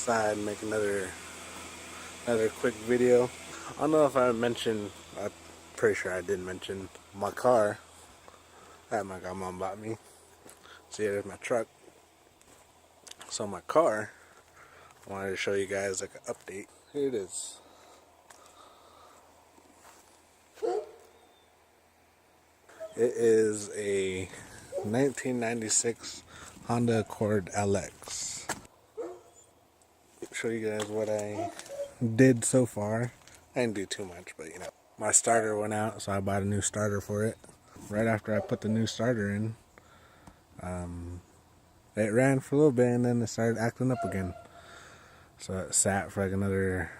outside and make another quick video. I don't know if I mentioned, I'm pretty sure I did mention my car that my godmom bought me. See, there's my truck. So my car, I wanted to show you guys like an update. Here it is. It is a 1996 Honda Accord LX. Show you guys what I did so far. I didn't do too much, but you know, my starter went out, so I bought a new starter for it. Right after I put the new starter in, it ran for a little bit and then it started acting up again. So it sat for like another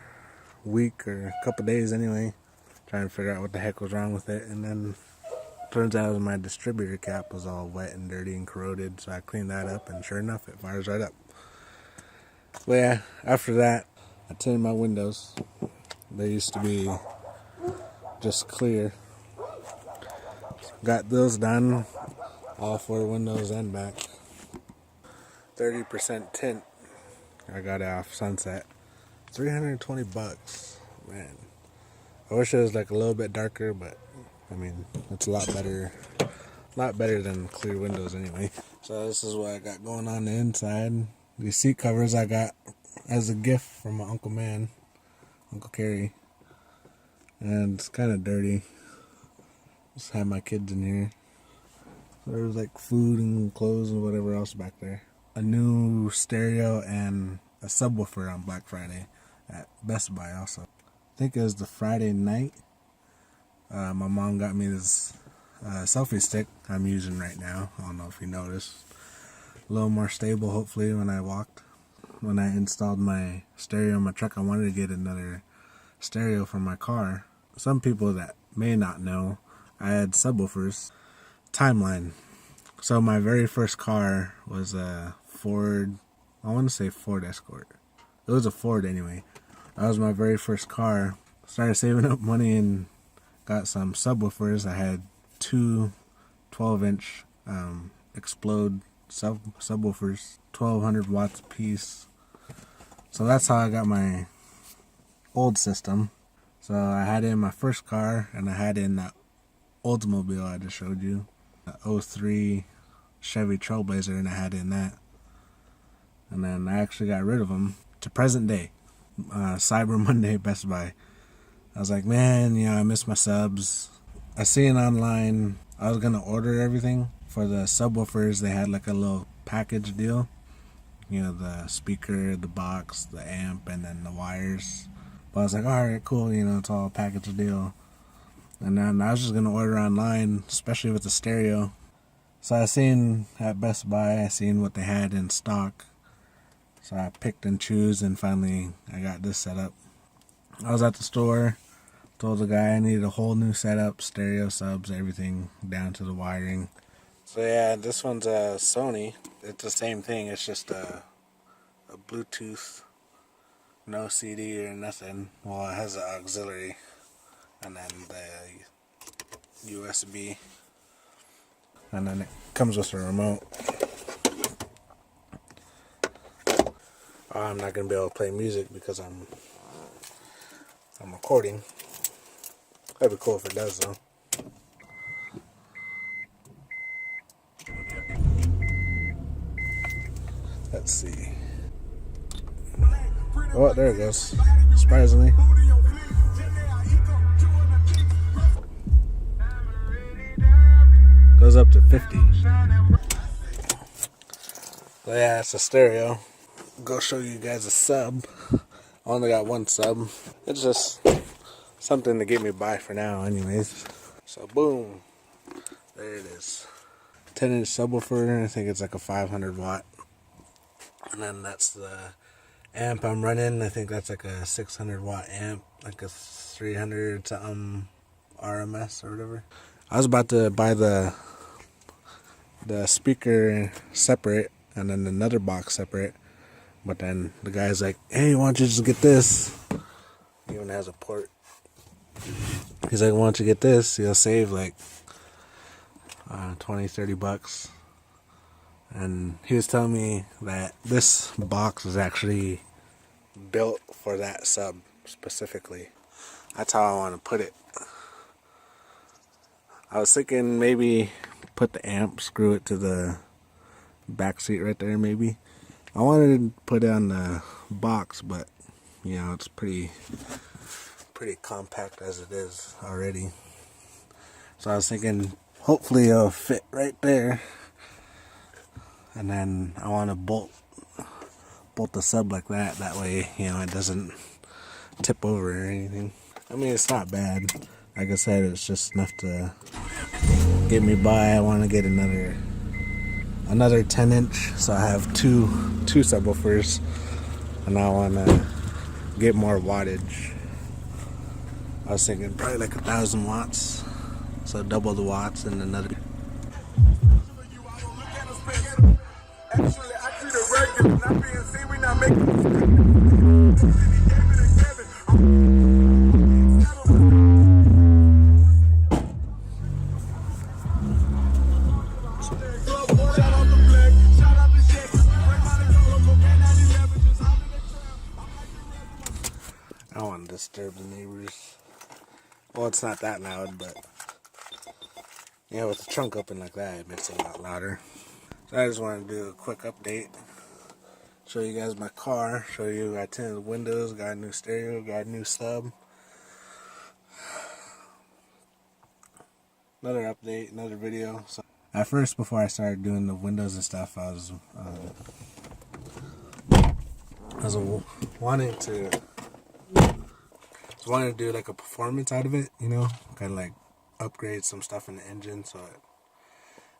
week or a couple days anyway, trying to figure out what the heck was wrong with it. And then turns out my distributor cap was all wet and dirty and corroded, so I cleaned that up, and sure enough, it fires right up. But yeah, after that, I tinted my windows. They used to be just clear. Got those done, all four windows and back. 30% tint. I got it off Sunset. $320, man. I wish it was like a little bit darker, but I mean, it's a lot better than clear windows anyway. So this is what I got going on the inside. These seat covers I got as a gift from my Uncle Kerry. And it's kind of dirty. Just had my kids in here. So there was like food and clothes and whatever else back there. A new stereo and a subwoofer on Black Friday at Best Buy also. I think it was the Friday night. My mom got me this selfie stick I'm using right now. I don't know if you noticed. A little more stable, hopefully, when I walked. When I installed my stereo in my truck, I wanted to get another stereo for my car. Some people that may not know, I had subwoofers. Timeline. So my very first car was a Ford, I want to say Ford Escort. It was a Ford anyway. That was my very first car. Started saving up money and got some subwoofers. I had two 12-inch Explode subwoofers, 1200 watts a piece. So that's how I got my old system. So I had it in my first car, and I had it in that Oldsmobile I just showed you, the 03 Chevy Trailblazer, and I had it in that. And then I actually got rid of them to present day. Cyber Monday, Best Buy. I was like, man, you know, I miss my subs. I seen online, I was going to order everything. For the subwoofers, they had like a little package deal. You know, the speaker, the box, the amp, and then the wires. But I was like, alright, cool, you know, it's all a package deal. And then I was just going to order online, especially with the stereo. So I seen at Best Buy, I seen what they had in stock. So I picked and chose, and finally I got this set up. I was at the store, told the guy I needed a whole new setup, stereo, subs, everything, down to the wiring. So yeah, this one's a Sony. It's the same thing, it's just a Bluetooth, no CD or nothing. Well, it has an auxiliary, and then the USB, and then it comes with a remote. I'm not going to be able to play music because I'm recording. That'd be cool if it does though. Let's see. Oh, there it goes. Surprisingly. Goes up to 50. But yeah, it's a stereo. Go show you guys a sub. I only got one sub. It's just something to get me by for now anyways. So boom. There it is. 10-inch subwoofer. I think it's like a 500 watt. And then that's the amp I'm running. I think that's like a 600 watt amp, like a 300 something RMS or whatever. I was about to buy the speaker separate and then another box separate, but then the guy's like, hey, why don't you just get this? He even has a port. He's like, why don't you get this? You'll save like $20-$30. And he was telling me that this box is actually built for that sub specifically. That's how I want to put it. I was thinking maybe put the amp, screw it to the back seat right there maybe. I wanted to put it on the box, but you know, it's pretty compact as it is already. So I was thinking hopefully it'll fit right there. And then I want to bolt the sub like that. That way, you know, it doesn't tip over or anything. I mean, it's not bad. Like I said, it's just enough to get me by. I want to get another 10-inch, so I have two subwoofers, and I want to get more wattage. I was thinking probably like 1,000 watts, so double the watts and another. Actually, I treat it regular, not being seen, we not making I don't want to disturb the neighbors. Well, it's not that loud, but yeah, with the trunk open like that, it makes it a lot louder. So I just want to do a quick update. Show you guys my car. Show you I tinted the windows, got a new stereo, got a new sub. Another update, another video. So at first, before I started doing the windows and stuff, I was wanting to do like a performance out of it, you know, kind of like upgrade some stuff in the engine so it,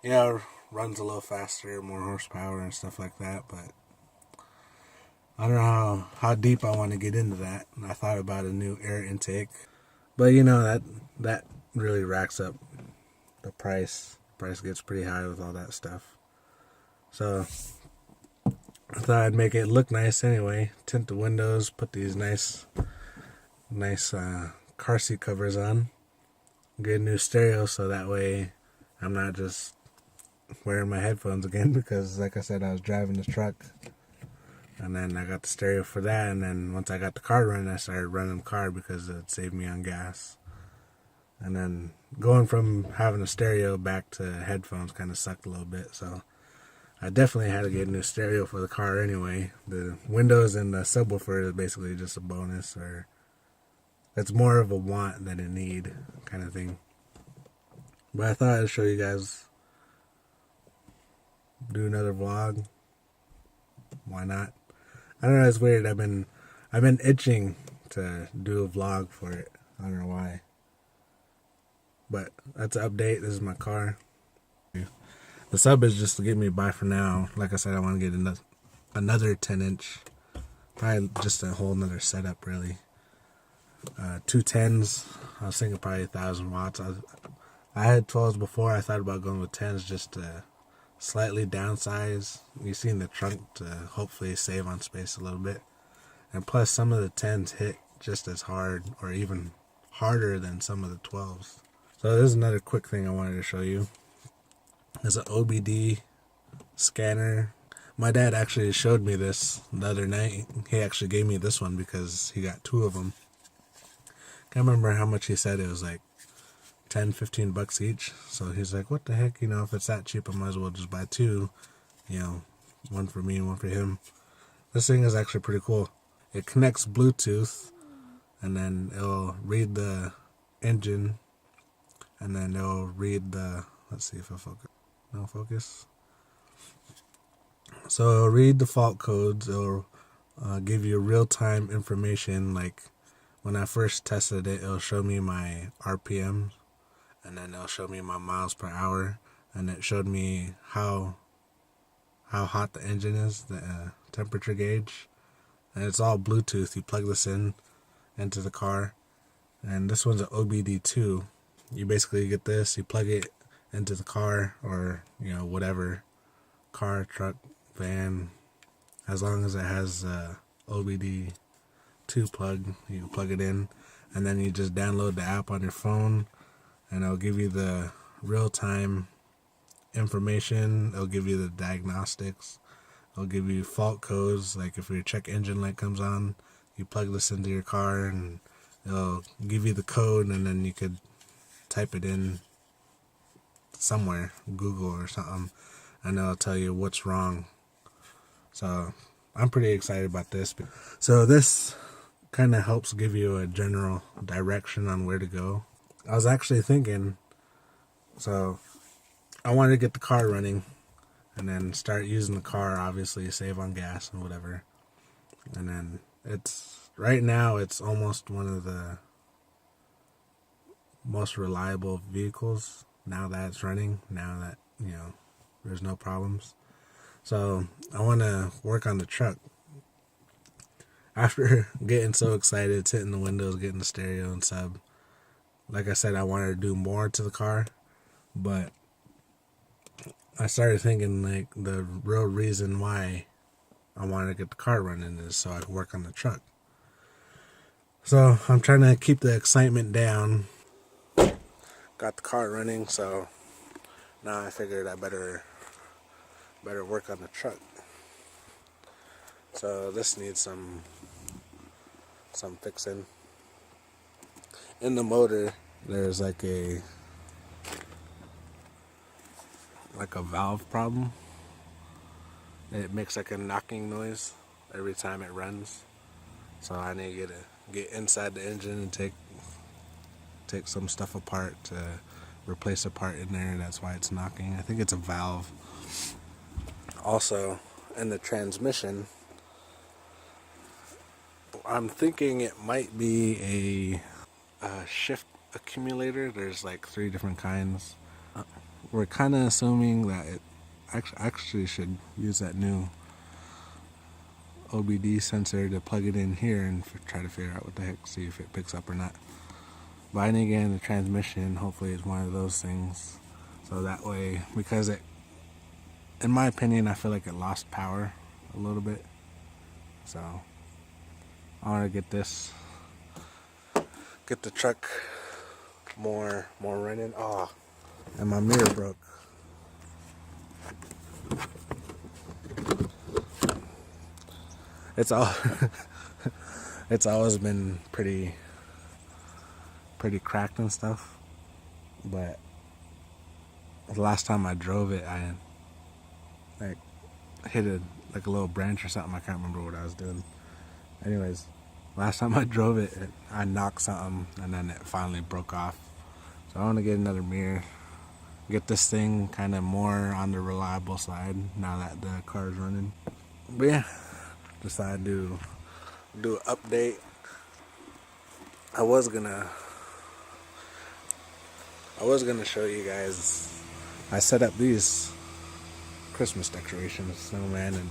you know, runs a little faster, more horsepower and stuff like that. But I don't know how deep I want to get into that. And I thought about a new air intake, but you know that really racks up the price. Price gets pretty high with all that stuff. So I thought I'd make it look nice anyway. Tint the windows, put these nice car seat covers on, get a new stereo so that way I'm not just wearing my headphones again, because like I said, I was driving this truck and then I got the stereo for that, and then once I got the car running, I started running the car because it saved me on gas. And then going from having a stereo back to headphones kind of sucked a little bit, so I definitely had to get a new stereo for the car anyway. The windows and the subwoofer is basically just a bonus, or it's more of a want than a need kind of thing. But I thought I'd show you guys, do another vlog. Why not? I don't know, it's weird. I've been itching to do a vlog for it. I don't know why. But that's an update. This is my car. The sub is just to get me by for now. Like I said, I want to get another 10-inch. Probably just a whole nother setup, really. 2 10s. I was thinking probably 1,000 watts. I had 12s before. I thought about going with 10s just to slightly downsize. You've seen the trunk to hopefully save on space a little bit. And plus, some of the 10s hit just as hard or even harder than some of the 12s. So this is another quick thing I wanted to show you. There's an OBD scanner. My dad actually showed me this the other night. He actually gave me this one because he got 2 of them. Can't remember how much he said. It was like $10-15 each. So he's like, what the heck, you know, if it's that cheap, I might as well just buy 2, you know, one for me and one for him. This thing is actually pretty cool. It connects Bluetooth, and then it'll read the engine, and then it'll read the, let's see if it'll focus. No focus. So it'll read the fault codes. It'll give you real-time information. Like when I first tested it, it'll show me my RPMs, and then it'll show me my miles per hour, and it showed me how hot the engine is, the temperature gauge, and it's all Bluetooth. You plug this into the car, and this one's an OBD2. You basically get this, you plug it into the car, or you know, whatever car, truck, van, as long as it has OBD2 plug, you can plug it in, and then you just download the app on your phone, and it'll give you the real-time information. It'll give you the diagnostics. It'll give you fault codes. Like if your check engine light comes on, you plug this into your car and it'll give you the code, and then you could type it in somewhere, Google or something, and it'll tell you what's wrong. So I'm pretty excited about this. So this kind of helps give you a general direction on where to go. I was actually thinking, so I wanted to get the car running and then start using the car, obviously save on gas and whatever. And then right now it's almost one of the most reliable vehicles now that it's running, now that, there's no problems. So I want to work on the truck. After getting so excited, hitting the windows, getting the stereo and sub, like I said, I wanted to do more to the car, but I started thinking like the real reason why I wanted to get the car running is so I could work on the truck. So I'm trying to keep the excitement down. Got the car running, so now I figured I better work on the truck. So this needs some fixing. In the motor, there's like a valve problem. It makes like a knocking noise every time it runs. So I need to get inside the engine and take some stuff apart to replace a part in there. That's why it's knocking. I think it's a valve. Also, in the transmission, I'm thinking it might be a shift accumulator. There's like 3 different kinds. We're kind of assuming that it actually should use that new OBD sensor to plug it in here and try to figure out what the heck, see if it picks up or not. But I need to get in the transmission. Hopefully it's one of those things. So that way, because in my opinion, I feel like it lost power a little bit. So I want to get the truck more running. Oh, and my mirror broke. It's always been pretty cracked and stuff, but the last time I drove it, I like hit a little branch or something. I can't remember what I was doing. Anyways, last time I drove it, I knocked something and then it finally broke off. So I want to get another mirror, get this thing kind of more on the reliable side now that the car is running. But yeah, decided to do an update. I was gonna show you guys. I set up these Christmas decorations, snowman and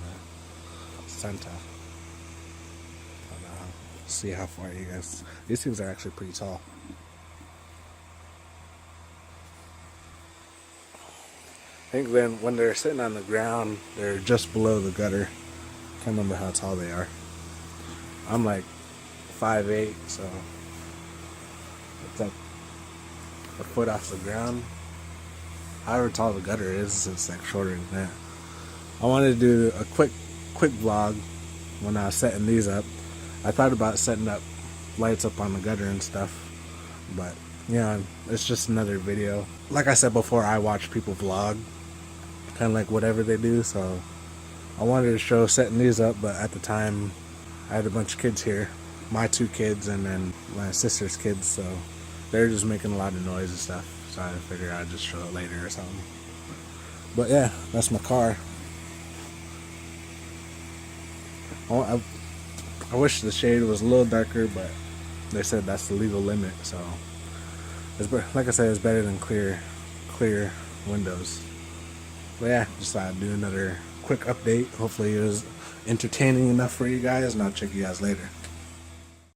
Santa. I don't know. See how far you guys. These things are actually pretty tall. I think then when they're sitting on the ground, they're just below the gutter. Can't remember how tall they are. I'm like 5'8", so it's like a foot off the ground. However tall the gutter is, it's like shorter than that. I wanted to do a quick vlog when I was setting these up. I thought about setting up lights up on the gutter and stuff, but it's just another video. Like I said before, I watch people vlog, kind of like whatever they do, so I wanted to show setting these up, but at the time I had a bunch of kids here, my 2 kids and then my sister's kids, so they're just making a lot of noise and stuff, so I figured I'd just show it later or something. But yeah, that's my car. I wish the shade was a little darker, but they said that's the legal limit, so like I said, it's better than clear windows. But yeah, just thought I'd do another quick update. Hopefully it was entertaining enough for you guys, and I'll check you guys later.